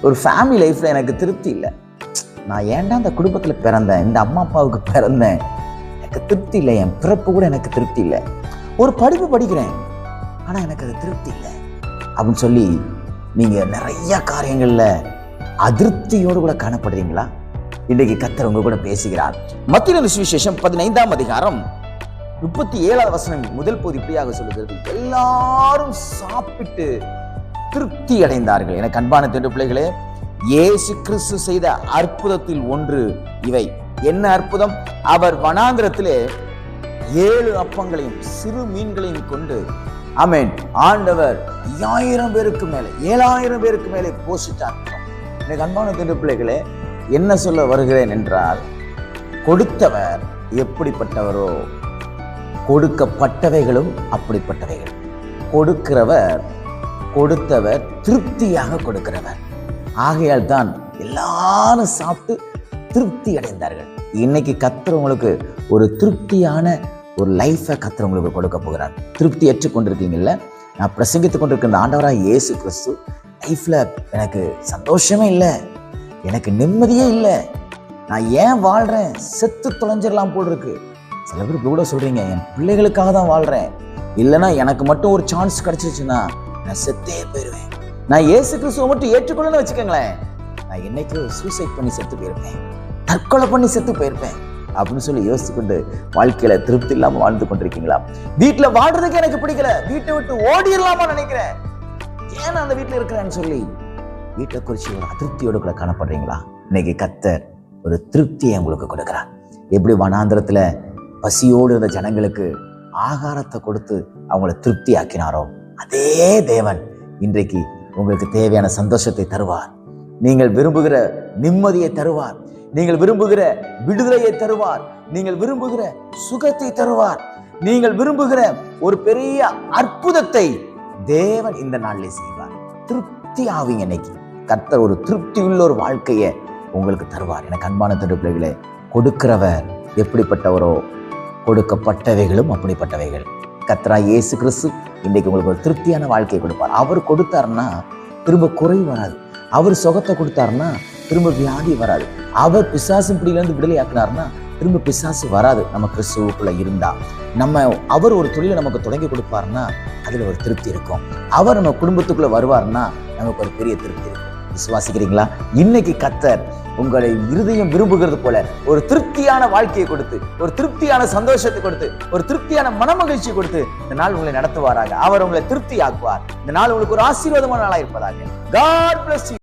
ஒரு ஃபேமிலி லைஃப்ல எனக்கு திருப்தி இல்லை. நான் ஏன்டா அந்த குடும்பத்தில் பிறந்தேன், இந்த அம்மா அப்பாவுக்கு பிறந்தேன், எனக்கு திருப்தி இல்லை. என் பிறப்பு கூட எனக்கு திருப்தி இல்லை. ஒரு படிப்பு படிக்கிறேன், ஆனால் எனக்கு அது திருப்தி இல்லை அப்படின்னு சொல்லி நீங்கள் நிறைய காரியங்களில் அதிருப்தியோடு கூட காணப்படுறீங்களா? இன்றைக்கு கர்த்தர் உங்க கூட பேசுகிறார். மத்தேயு சுவிசேஷம் 15ஆம் அதிகாரம் 37ஆவது வசனம் முதல் பகுதி இப்படியாக சொல்லுகிறது, எல்லாரும் சாப்பிட்டு திருப்தி அடைந்தார்கள். எனக்கு அன்பான தேவ பிள்ளைகளே, இயேசு கிறிஸ்து செய்த அற்புதத்தில் ஒன்று இவை. என்ன அற்புதம்? அவர் வனாந்திரத்திலே 7 அப்பங்களையும் சிறு மீன்களையும் கொண்டு ஆமென் ஆண்டவர் 5000 பேருக்கு மேலே 7000 பேருக்கு மேலே போஷித்தார். எனக்கு அன்பான தேவ பிள்ளைகளே, என்ன சொல்ல வருகிறேன் என்றால், கொடுத்தவர் எப்படிப்பட்டவரோ கொடுக்கப்பட்டவைகளும் அப்படிப்பட்டவைகள். கொடுத்தவர் திருப்தியாக கொடுக்கிறவர். ஆகையால் தான் எல்லாரும் சாப்பிட்டு திருப்தி அடைந்தார்கள். இன்னைக்கு கர்த்தர் உங்களுக்கு ஒரு திருப்தியான ஒரு லைஃபை கர்த்தர் உங்களுக்கு கொடுக்க போகிறார். திருப்தி ஏற்றுக்கொண்டிருக்கீங்கல்ல? நான் பிரசங்கித்துக் கொண்டிருக்கிற ஆண்டவராக இயேசு கிறிஸ்து லைஃப்ல எனக்கு சந்தோஷமே இல்லை, எனக்கு நிம்மதியே இல்லை, நான் ஏன் வாழ்றேன், செத்து தொலைஞ்சிடலாம் போல் இருக்கு. சில பேர் கூட சொல்றீங்க, என் பிள்ளைகளுக்காக தான் வாழ்றேன், இல்லைன்னா எனக்கு மட்டும் ஒரு சான்ஸ் கிடைச்சிச்சுன்னா நான் செத்தே போயிடுவேன். நான் இயேசு கிறிஸ்துவை மட்டும் ஏற்றுக்கொள்ளன்னு வச்சுக்கோங்களேன், நான் என்னைக்கு சூசைட் பண்ணி செத்து போயிருப்பேன், தற்கொலை பண்ணி செத்து போயிருப்பேன் அப்படின்னு சொல்லி யோசித்து கொண்டு வாழ்க்கையில திருப்தி இல்லாம வாழ்ந்து கொண்டிருக்கீங்களா? வீட்டுல வாழ்றதுக்கு எனக்கு பிடிக்கல, வீட்டை விட்டு ஓடிடலாமா நினைக்கிறேன், ஏன் அந்த வீட்டுல இருக்கிறேன்னு சொல்லி வீட்டை குறிச்சு ஒரு அதிருப்தியோடு கூட காணப்படுறீங்களா? இன்னைக்கு கர்த்தர் ஒரு திருப்தியை உங்களுக்கு கொடுக்கிறார். எப்படி வனாந்திரத்துல பசியோடு இருந்த ஜனங்களுக்கு ஆகாரத்தை கொடுத்து அவங்கள திருப்தி ஆக்கினாரோ, அதே தேவன் இன்றைக்கு உங்களுக்கு தேவையான சந்தோஷத்தை தருவார். நீங்கள் விரும்புகிற நிம்மதியை தருவார். நீங்கள் விரும்புகிற விடுதலையை தருவார். நீங்கள் விரும்புகிற சுகத்தை தருவார். நீங்கள் விரும்புகிற ஒரு பெரிய அற்புதத்தை தேவன் இந்த நாளிலே செய்வார். திருப்தி ஆவீங்க. இன்னைக்கு கர்த்தர் ஒரு திருப்தி உள்ள ஒரு வாழ்க்கையை உங்களுக்கு தருவார். எனக்கு அன்பான தேவ பிள்ளைகளே, கொடுக்கிறவர் எப்படிப்பட்டவரோ கொடுக்கப்பட்டவைகளும் அப்படிப்பட்டவைகள். கர்த்தராகிய இயேசு கிறிஸ்து இன்றைக்கு உங்களுக்கு ஒரு திருப்தியான வாழ்க்கையை கொடுப்பார். அவர் கொடுத்தாருன்னா திரும்ப குறை வராது. அவர் சுகத்தை கொடுத்தாருன்னா திரும்ப வியாதி வராது. அவர் பிசாசு பிடியிலிருந்து விடுதலை ஆக்கினார்னா திரும்ப பிசாசு வராது. நம்ம கிறிஸ்துவுக்குள்ள இருந்தா அவர் ஒரு தொழிலை நமக்கு தொடங்கி கொடுப்பாருன்னா அதுல ஒரு திருப்தி இருக்கும். அவர் நம்ம குடும்பத்துக்குள்ள வருவார்னா நமக்கு ஒரு பெரிய திருப்தி இருக்கும். விசுவாசிக்கிறீங்களா? இன்னைக்கு கர்த்தர் உங்களை இருதயம் விரும்புகிறது போல ஒரு திருப்தியான வாழ்க்கையை கொடுத்து, ஒரு திருப்தியான சந்தோஷத்தை கொடுத்து, ஒரு திருப்தியான மனமகிழ்ச்சி கொடுத்து இந்த நாள் உங்களை நடத்துவாராக. அவர் உங்களை திருப்தி ஆக்குவார். இந்த நாள் உங்களுக்கு ஒரு ஆசீர்வாதமான நாளா இருப்பதாக. God bless you.